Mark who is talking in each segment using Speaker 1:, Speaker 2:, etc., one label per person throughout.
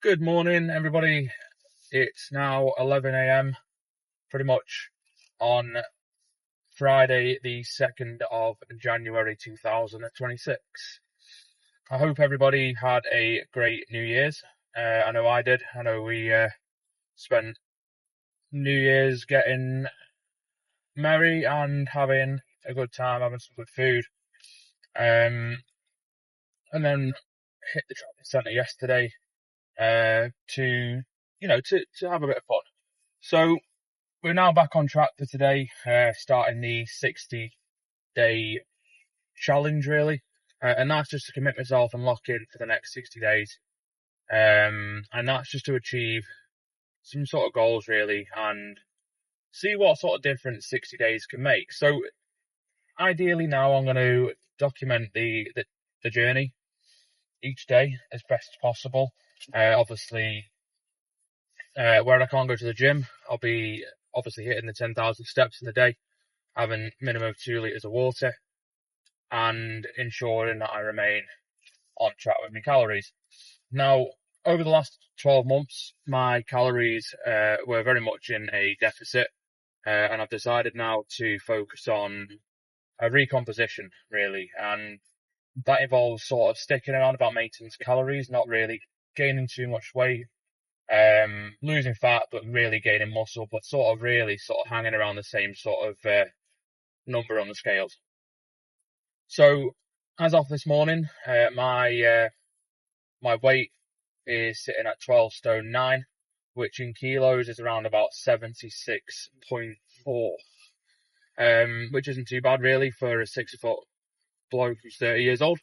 Speaker 1: Good morning, everybody. It's now 11 a.m. pretty much on Friday, the 2nd of January 2026. I hope everybody had a great New Year's. I know I did. I know we spent New Year's getting merry and having a good time, having some good food. And then hit the shopping centre yesterday to have a bit of fun. So we're now back on track for today, starting the 60-day challenge, really. And that's just to commit myself and lock in for the next 60 days. And that's just to achieve some sort of goals, really, and see what sort of difference 60 days can make. So ideally now I'm going to document the journey each day as best as possible. Obviously, where I can't go to the gym, I'll be obviously hitting the 10,000 steps in a day, having minimum of 2 litres of water, and ensuring that I remain on track with my calories. Now, over the last 12 months, my calories were very much in a deficit, and I've decided now to focus on a recomposition, really, and that involves sort of sticking around about maintenance calories, not really gaining too much weight, losing fat but really gaining muscle, but sort of hanging around the same sort of number on the scales. So as of this morning, my weight is sitting at 12 stone 9, which in kilos is around about 76.4, which isn't too bad really for a 6-foot bloke who's 30 years old.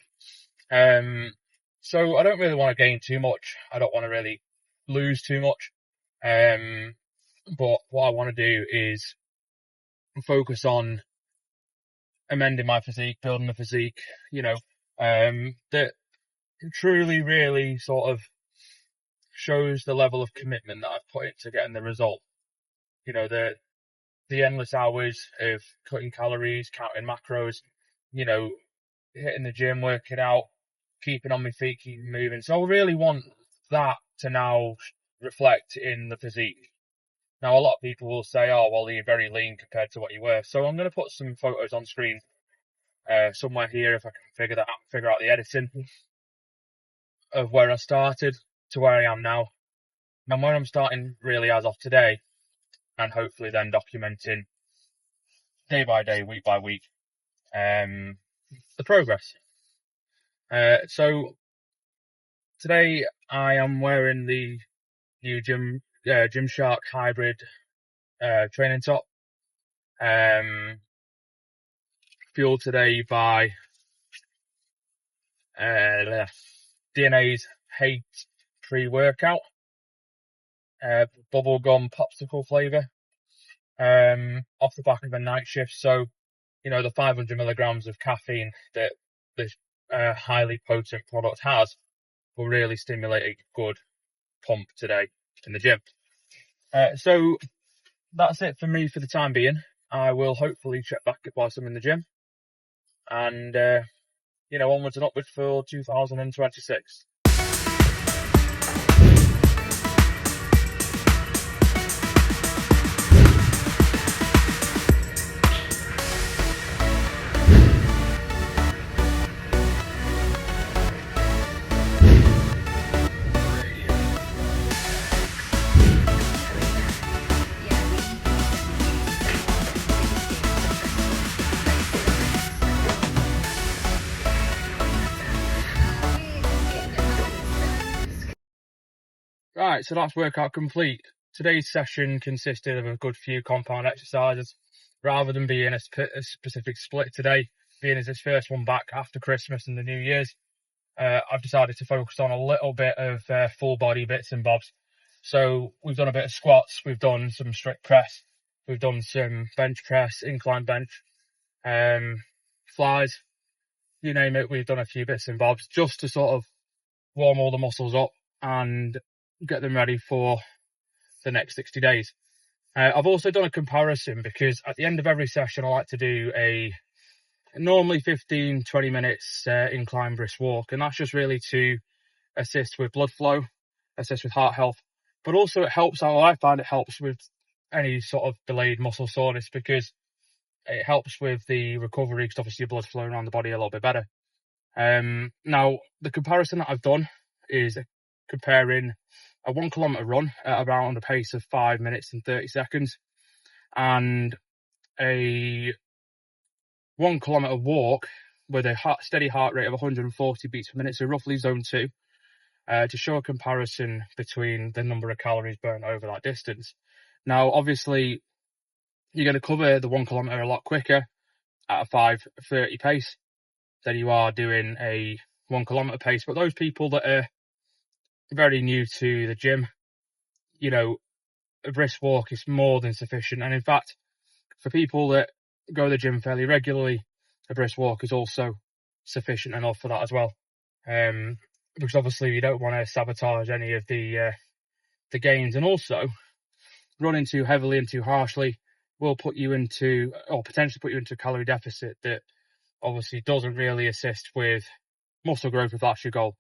Speaker 1: So I don't really want to gain too much. I don't want to really lose too much. But what I want to do is focus on amending my physique, building a physique, that truly, really sort of shows the level of commitment that I've put into getting the result. The endless hours of cutting calories, counting macros, hitting the gym, working out, keeping on my feet, keeping moving. So I really want that to now reflect in the physique. Now, a lot of people will say, oh, well, you're very lean compared to what you were. So I'm going to put some photos on screen somewhere here if I can figure out the editing of where I started to where I am now. And where I'm starting really as of today, and hopefully then documenting day by day, week by week, the progress. So today I am wearing the new Gymshark hybrid training top, fueled today by DNA's Hate pre-workout, bubblegum popsicle flavour, off the back of a night shift. So, the 500 milligrams of caffeine that this highly potent product has will really stimulate a good pump today in the gym. So that's it for me for the time being. I will hopefully check back whilst I'm in the gym, and onwards and upwards for 2026. Right, so that's workout complete. Today's session consisted of a good few compound exercises. Rather than being a specific split today, being as this first one back after Christmas and the New Year's, I've decided to focus on a little bit of full body bits and bobs. So we've done a bit of squats, we've done some strict press, we've done some bench press, incline bench, flies, you name it, we've done a few bits and bobs just to sort of warm all the muscles up and get them ready for the next 60 days. I've also done a comparison because at the end of every session I like to do a normally 15-20 minutes incline brisk walk, and that's just really to assist with blood flow assist with heart health, but also it helps out. I find it helps with any sort of delayed muscle soreness, because it helps with the recovery, because obviously your blood's flowing around the body a little bit better. Now, the comparison that I've done is comparing a 1 kilometre run at around a pace of 5 minutes and 30 seconds and a 1 kilometre walk with a steady heart rate of 140 beats per minute, so roughly zone 2, to show a comparison between the number of calories burned over that distance. Now, obviously, you're going to cover the 1 kilometre a lot quicker at a 5:30 pace than you are doing a 1 kilometre pace. But those people that are very new to the gym, you know, a brisk walk is more than sufficient. And in fact, for people that go to the gym fairly regularly, a brisk walk is also sufficient enough for that as well. Because obviously you don't want to sabotage any of the gains, and also running too heavily and too harshly will put you into, or potentially put you into a calorie deficit that obviously doesn't really assist with muscle growth if that's your goal.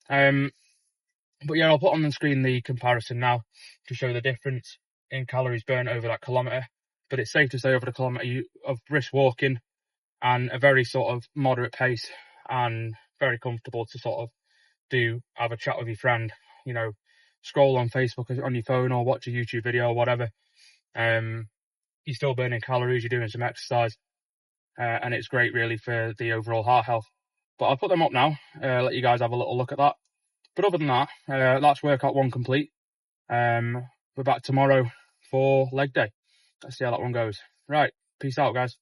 Speaker 1: But yeah, I'll put on the screen the comparison now to show the difference in calories burned over that kilometre. But it's safe to say over the kilometre of brisk walking and a very sort of moderate pace, and very comfortable to sort of have a chat with your friend, you know, scroll on Facebook on your phone or watch a YouTube video or whatever. You're still burning calories, you're doing some exercise, and it's great really for the overall heart health. But I'll put them up now, let you guys have a little look at that. But other than that, that's workout 1 complete. We're back tomorrow for leg day. Let's see how that one goes. Right, peace out, guys.